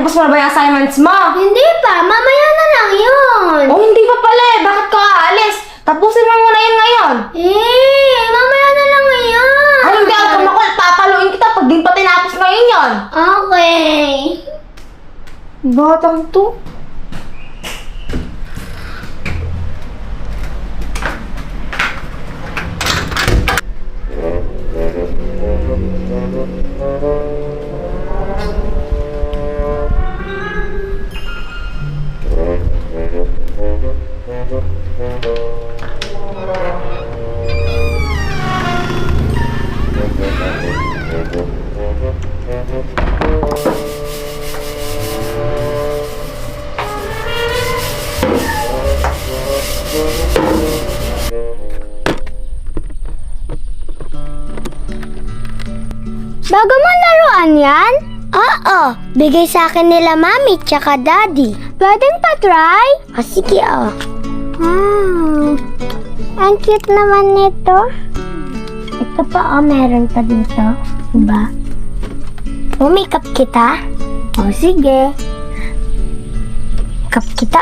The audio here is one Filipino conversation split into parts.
Tapos mo na ba yung assignments mo? Hindi pa, mamaya na lang yun. Oh, hindi pa pala eh. Bakit ka aalis? Tapusin mo muna yun ngayon. Mamaya na lang ngayon. Ay, hindi ako makul. Papaluin kita pag di pa tinapos ngayon yun. Okay. Batang to. Bago mo laruan yan? Oo, bigay sa akin nila mami tsaka daddy. Pwedeng pa-try? Sige ang cute naman nito. Ito pa meron pa dito. Diba? Make-up kita? Sige. Make-up kita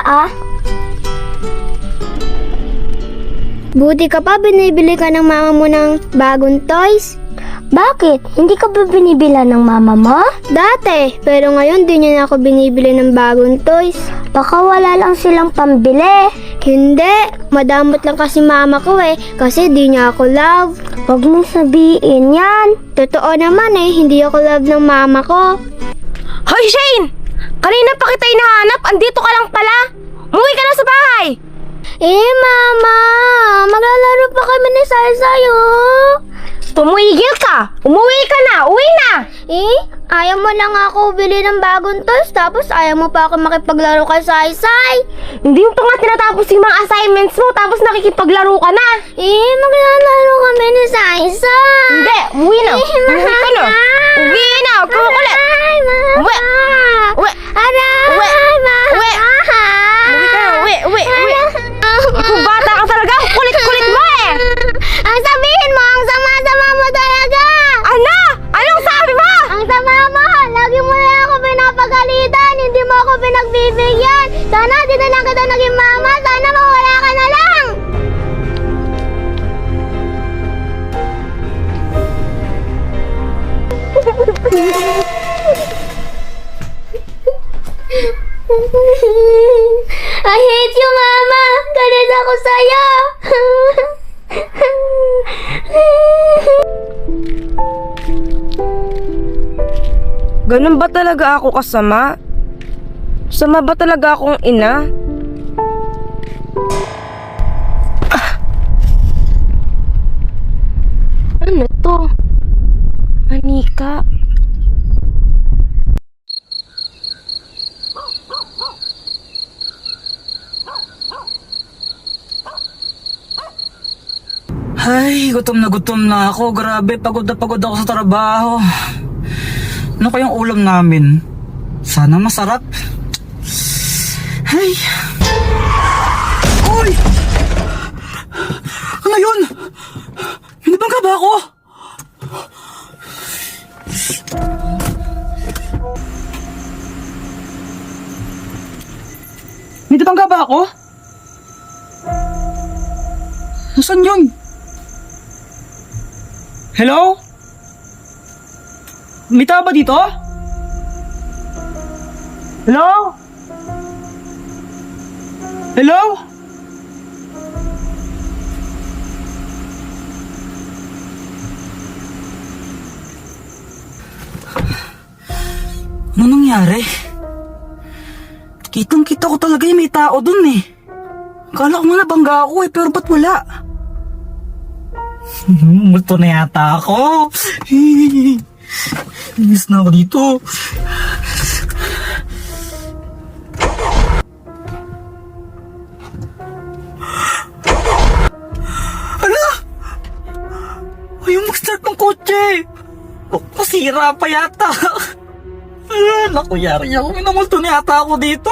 Buti ka pa, binibili ka ng mama mo ng bagong toys. Bakit? Hindi ka ba binibila ng mama mo? Dati, pero ngayon di niya na ako binibili ng bagong toys. Baka wala lang silang pambili. Hindi, madamot lang kasi mama ko kasi di niya ako love. Huwag mong sabihin yan. Totoo naman hindi ako love ng mama ko. Hoy, Shane! Kanina pa kita hinahanap. Andito ka lang pala. Umuwi ka na sa bahay. Mama! Maglalaro pa kami ni Sayo. Tumigil ka! Umuwi ka na! Uwi na! Ayaw mo lang ako bili ng bagong toys, tapos ayaw mo pa ako makipaglaro kay Saysay. Hindi mo pa nga tinatapos yung mga assignments mo, tapos nakikipaglaro ka na! Maglalaro kami ni Saysay. Hindi! Uwi na! Uwi ka na! Uwi na! Huwag ka makulit! Uwi! Uwi! Aray! Uwi! Mama! Uwi! Uwi ka na! Uwi! Uwi! Uwi! Ikaw bata ka talaga! Kulit-kulit mo Ang sabihin mo, ang sama-sama mo talaga! Ano? Anong sabi mo? Ang sama mo! Lagi mo na ako pinapagalitan, hindi mo ako pinagbibigyan. Sana di na lang kita naging mama, sana mawala ka na lang! I hate you, Mama! Galit ako sa'yo! Ganun ba talaga ako kasama? Sama ba talaga akong ina? Ano to? Manika? Ay, gutom na ako. Grabe, pagod na pagod ako sa trabaho. Ano kayang ulam namin? Sana masarap. Ay! Hoy! Ano yun? Hinibangga ba ako? Hinibangga ba ako? Nasaan yun? Hello? May tao ba dito? Hello? Hello? Ano nangyari? Kitang-kita ko talaga may tao dun Akala ko nga nabangga ako pero ba't wala? Multo na yata ako. Inis na ako dito. Ala! Ayaw mag-start ng kotse. Masira pa yata. Naku, yari ako. Minamulto na yata ako dito.